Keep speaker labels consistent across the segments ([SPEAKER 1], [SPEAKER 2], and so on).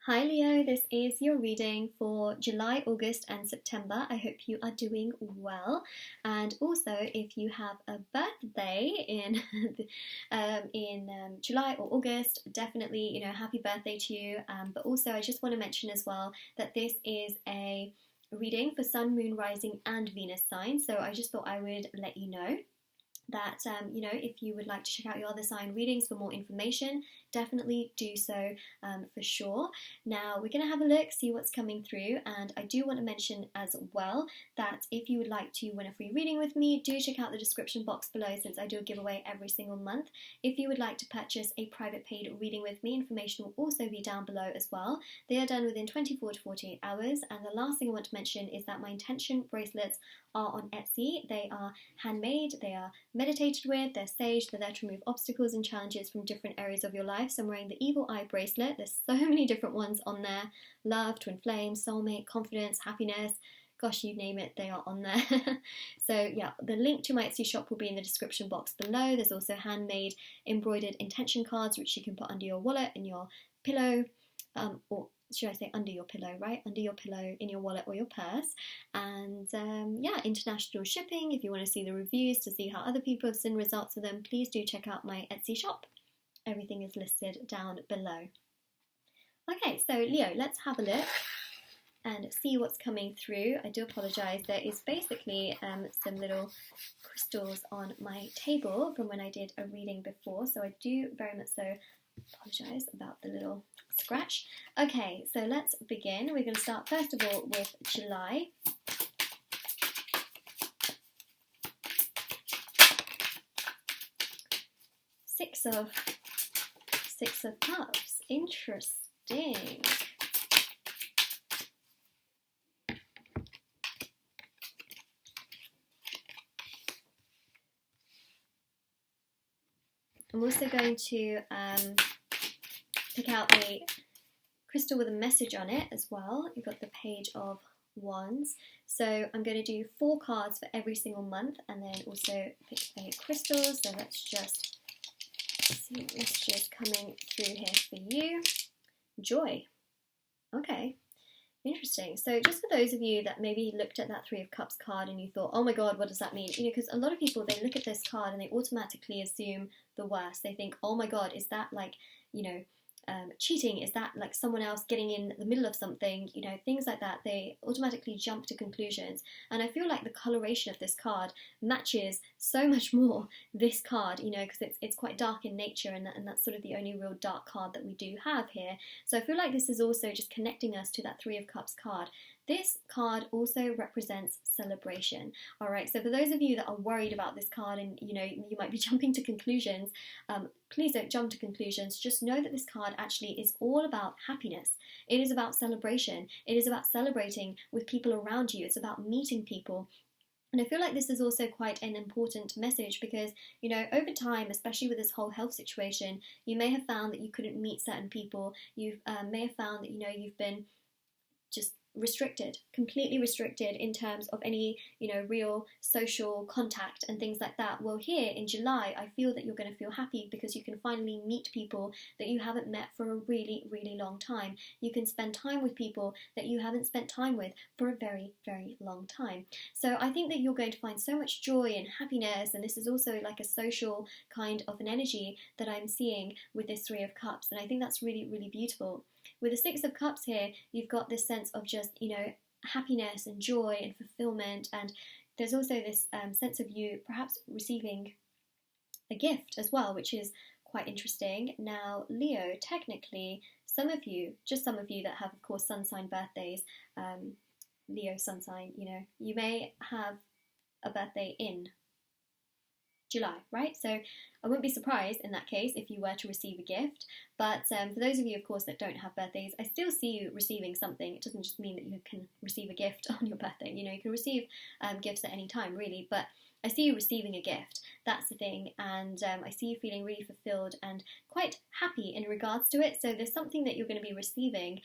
[SPEAKER 1] Hi Leo, this is your reading for July, August, and September. I hope you are doing well. And also, if you have a birthday in July or August, definitely happy birthday to you. But also, I just want to mention as well that this is a reading for Sun, Moon, Rising, and Venus signs. So I just thought I would let you know that if you would like to check out your other sign readings for more information, definitely do so for sure. Now we're going to have a look, see what's coming through, and I do want to mention as well that if you would like to win a free reading with me, do check out the description box below, since I do a giveaway every single month. If you would like to purchase a private paid reading with me, information will also be down below as well. They are done within 24 to 48 hours, and the last thing I want to mention is that my intention bracelets are on Etsy. They are handmade, they are meditated with, they're sage, they're there to remove obstacles and challenges from different areas of your life. So I'm wearing the Evil Eye bracelet. There's so many different ones on there. Love, twin flame, soulmate, confidence, happiness, gosh, you name it, they are on there. So yeah, the link to my Etsy shop will be in the description box below. There's also handmade embroidered intention cards, which you can put under your wallet and your pillow, or should I say under your pillow, right? Under your pillow, in your wallet or your purse. And yeah, international shipping. If you want to see the reviews to see how other people have seen results of them, please do check out my Etsy shop. Everything is listed down below. Okay, so Leo, let's have a look and see what's coming through. I do apologise, there is basically some little crystals on my table from when I did a reading before, so I do very much so apologise about the little scratch. Okay, so let's begin. We're going to start first of all with July. Six of Cups. Interesting. I'm also going to pick out a crystal with a message on it as well. You've got the Page of Wands. So I'm going to do 4 cards for every single month, and then also pick a crystal. So let's just see what messages coming through here for you. Joy. Okay. Interesting. So just for those of you that maybe looked at that 3 of Cups card and you thought, oh my god, what does that mean? Because a lot of people, they look at this card and they automatically assume the worst. They think, oh my god, is that like, cheating? Is that like someone else getting in the middle of something? Things like that. They automatically jump to conclusions. And I feel like the coloration of this card matches so much more this card, because it's quite dark in nature, and that's sort of the only real dark card that we do have here. So I feel like this is also just connecting us to that 3 of Cups card. This card also represents celebration. All right, so for those of you that are worried about this card and you might be jumping to conclusions, please don't jump to conclusions. Just know that this card actually is all about happiness. It is about celebration. It is about celebrating with people around you. It's about meeting people. And I feel like this is also quite an important message because, over time, especially with this whole health situation, you may have found that you couldn't meet certain people. You may have found that, you've been just restricted, completely restricted in terms of any, real social contact and things like that. Well, here in July, I feel that you're going to feel happy because you can finally meet people that you haven't met for a really, really long time. You can spend time with people that you haven't spent time with for a very, very long time. So I think that you're going to find so much joy and happiness, and this is also like a social kind of an energy that I'm seeing with this 3 of Cups, and I think that's really, really beautiful. With the 6 of Cups here, you've got this sense of just, happiness and joy and fulfillment, and there's also this sense of you perhaps receiving a gift as well, which is quite interesting. Now, Leo, technically, some of you that have, of course, sun sign birthdays, Leo sun sign, you may have a birthday in July, right? So I wouldn't be surprised in that case if you were to receive a gift. But for those of you, of course, that don't have birthdays, I still see you receiving something. It doesn't just mean that you can receive a gift on your birthday. You can receive gifts at any time, really. But I see you receiving a gift. That's the thing. And I see you feeling really fulfilled and quite happy in regards to it. So there's something that you're going to be receiving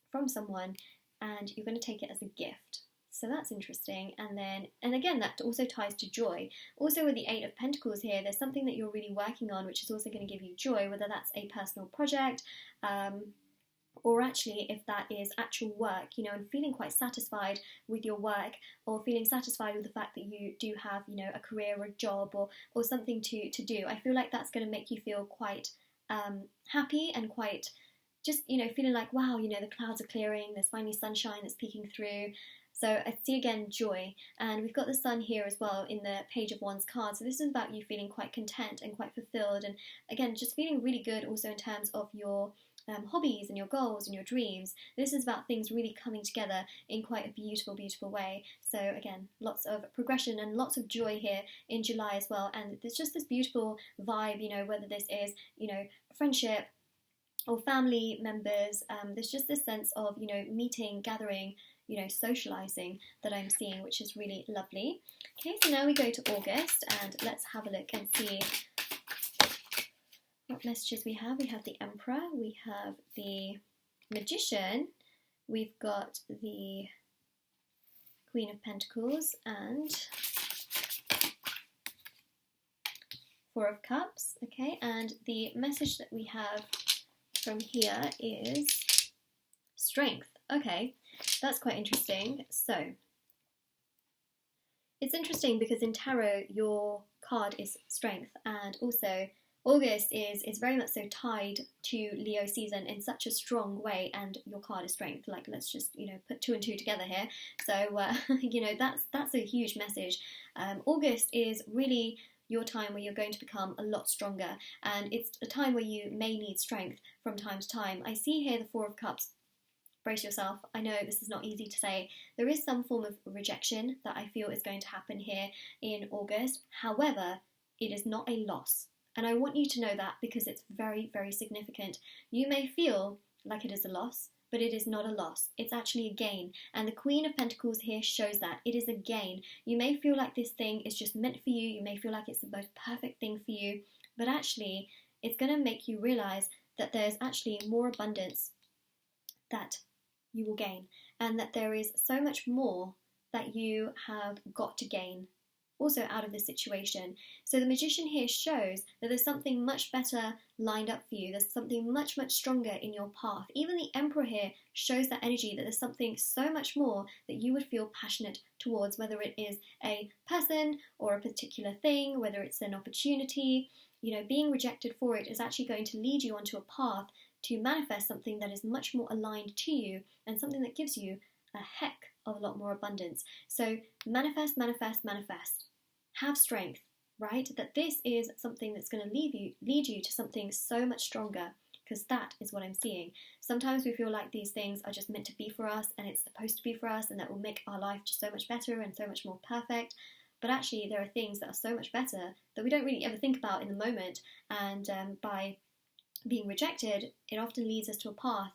[SPEAKER 1] from someone, and you're going to take it as a gift. So that's interesting. And again, that also ties to joy. Also with the 8 of Pentacles here, there's something that you're really working on, which is also going to give you joy, whether that's a personal project, or actually if that is actual work, you know, and feeling quite satisfied with your work, or feeling satisfied with the fact that you do have, you know, a career or a job or something to do. I feel like that's going to make you feel quite happy and quite just, you know, feeling like, wow, you know, the clouds are clearing, there's finally sunshine that's peeking through. So I see again joy, and we've got the sun here as well in the Page of Wands card. So this is about you feeling quite content and quite fulfilled, and again just feeling really good also in terms of your hobbies and your goals and your dreams. This is about things really coming together in quite a beautiful, beautiful way. So again, lots of progression and lots of joy here in July as well. And there's just this beautiful vibe, you know, whether this is, you know, friendship or family members. There's just this sense of, you know, meeting, gathering, you know, socializing that I'm seeing, which is really lovely. Okay, so now we go to August and let's have a look and see what messages we have. We have the Emperor, we have the Magician, we've got the Queen of Pentacles and Four of Cups. Okay, and the message that we have from here is Strength. Okay, that's quite interesting. So it's interesting because in tarot your card is Strength, and also August is very much so tied to Leo season in such a strong way, and your card is Strength. Like, let's just, you know, put two and two together here. So you know, that's a huge message. August is really your time where you're going to become a lot stronger, and it's a time where you may need strength from time to time. I see here the Four of Cups. Brace yourself. I know this is not easy to say. There is some form of rejection that I feel is going to happen here in August. However, it is not a loss. And I want you to know that because it's very, very significant. You may feel like it is a loss, but it is not a loss. It's actually a gain. And the Queen of Pentacles here shows that. It is a gain. You may feel like this thing is just meant for you. You may feel like it's the most perfect thing for you. But actually, it's going to make you realize that there's actually more abundance that you will gain. And that there is so much more that you have got to gain also out of this situation. So the Magician here shows that there's something much better lined up for you. There's something much, much stronger in your path. Even the Emperor here shows that energy, that there's something so much more that you would feel passionate towards, whether it is a person or a particular thing, whether it's an opportunity. You know, being rejected for it is actually going to lead you onto a path to manifest something that is much more aligned to you and something that gives you a heck of a lot more abundance. So manifest, manifest, manifest. Have strength, right? That this is something that's going to lead you to something so much stronger, because that is what I'm seeing. Sometimes we feel like these things are just meant to be for us and it's supposed to be for us, and that will make our life just so much better and so much more perfect. But actually there are things that are so much better that we don't really ever think about in the moment, and by being rejected, it often leads us to a path,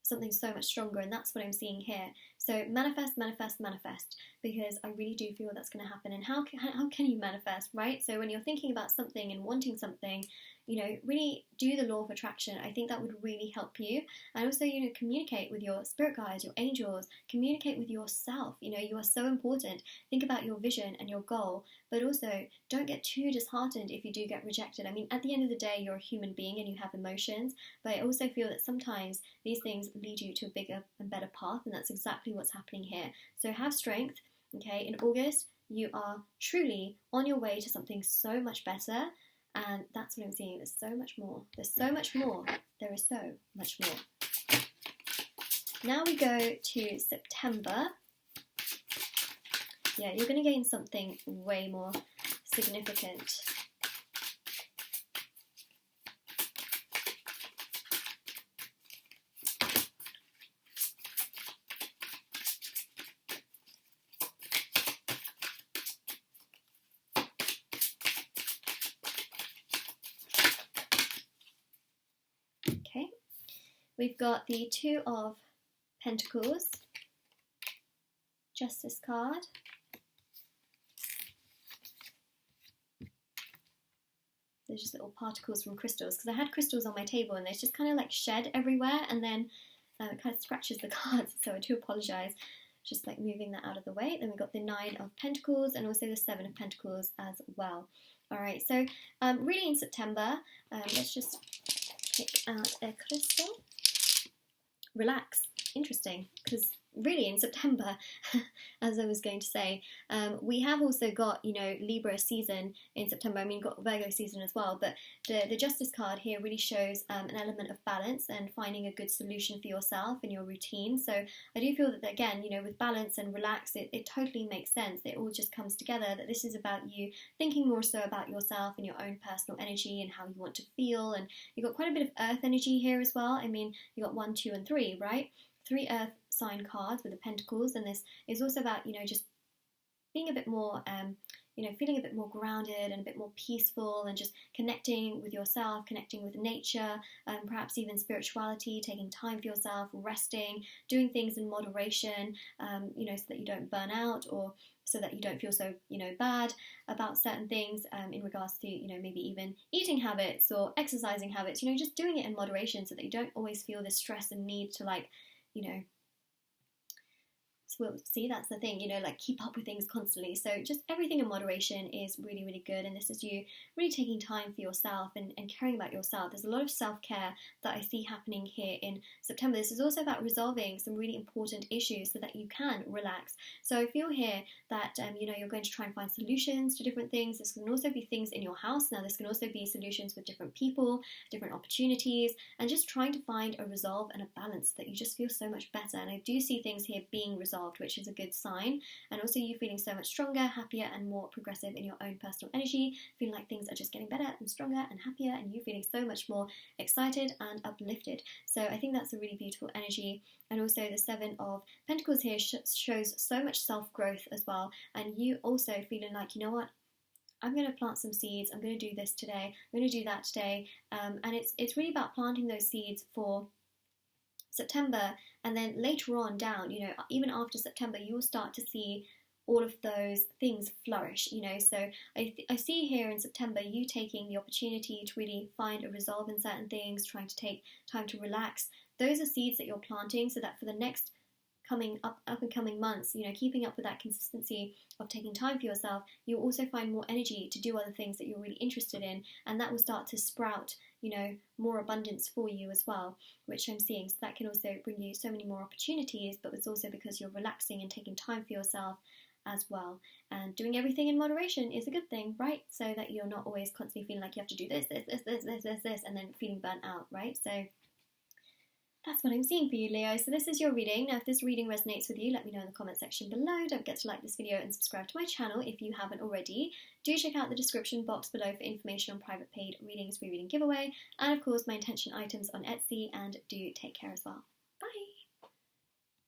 [SPEAKER 1] something so much stronger, and that's what I'm seeing here. So manifest, manifest, manifest, because I really do feel that's going to happen. And how can you manifest, right? So when you're thinking about something and wanting something, you know, really do the law of attraction. I think that would really help you. And also, you know, communicate with your spirit guides, your angels, communicate with yourself. You know, you are so important. Think about your vision and your goal, but also don't get too disheartened if you do get rejected. I mean, at the end of the day, you're a human being and you have emotions, but I also feel that sometimes these things lead you to a bigger and better path, and that's exactly what's happening here. So have strength, okay? In August, you are truly on your way to something so much better. And that's what I'm seeing. There's so much more. There's so much more. There is so much more. Now we go to September. Yeah, you're going to gain something way more significant. Okay, we've got the Two of Pentacles, Justice card, there's just little particles from crystals, because I had crystals on my table and there's just kind of like shed everywhere, and then it kind of scratches the cards, so I do apologise. Just like moving that out of the way. Then we've got the Nine of Pentacles and also the Seven of Pentacles as well. Alright, so really in September, let's just pick out a crystal. relax. Interesting, because really in September, as I was going to say, we have also got, you know, Libra season in September. I mean, you've got Virgo season as well, but the Justice card here really shows an element of balance and finding a good solution for yourself and your routine. So I do feel that, again, you know, with balance and relax, it totally makes sense. It all just comes together, that this is about you thinking more so about yourself and your own personal energy and how you want to feel. And you've got quite a bit of earth energy here as well. I mean, you got 1, 2, and 3, right? 3 earth sign cards with the pentacles, and this is also about, you know, just being a bit more you know, feeling a bit more grounded and a bit more peaceful, and just connecting with yourself, connecting with nature, perhaps even spirituality, taking time for yourself, resting, doing things in moderation, you know, so that you don't burn out, or so that you don't feel so, you know, bad about certain things, in regards to, you know, maybe even eating habits or exercising habits, you know, just doing it in moderation so that you don't always feel this stress and need to, like, you know, well, see, that's the thing, you know, like keep up with things constantly. So just everything in moderation is really, really good. And this is you really taking time for yourself and caring about yourself. There's a lot of self-care that I see happening here in September. This is also about resolving some really important issues so that you can relax. So I feel here that, you know, you're going to try and find solutions to different things. This can also be things in your house. Now, this can also be solutions with different people, different opportunities, and just trying to find a resolve and a balance that you just feel so much better. And I do see things here being resolved, which is a good sign, and also you feeling so much stronger, happier, and more progressive in your own personal energy, feeling like things are just getting better and stronger and happier, and you feeling so much more excited and uplifted. So I think that's a really beautiful energy. And also the 7 of Pentacles here shows so much self-growth as well, and you also feeling like, you know what, I'm going to plant some seeds, I'm going to do this today, I'm going to do that today, and it's really about planting those seeds for September, and then later on down, you know, even after September, you will start to see all of those things flourish, you know. So I see here in September you taking the opportunity to really find a resolve in certain things, trying to take time to relax. Those are seeds that you're planting so that for the next up and coming months, you know, keeping up with that consistency of taking time for yourself, you'll also find more energy to do other things that you're really interested in, and that will start to sprout, you know, more abundance for you as well, which I'm seeing. So that can also bring you so many more opportunities, but it's also because you're relaxing and taking time for yourself as well. And doing everything in moderation is a good thing, right? So that you're not always constantly feeling like you have to do this, and then feeling burnt out, right? So that's what I'm seeing for you, Leo. So this is your reading. Now, if this reading resonates with you, let me know in the comment section below. Don't forget to like this video and subscribe to my channel if you haven't already. Do check out the description box below for information on private paid readings, free reading giveaway, and of course my intention items on Etsy, and do take care as well. Bye!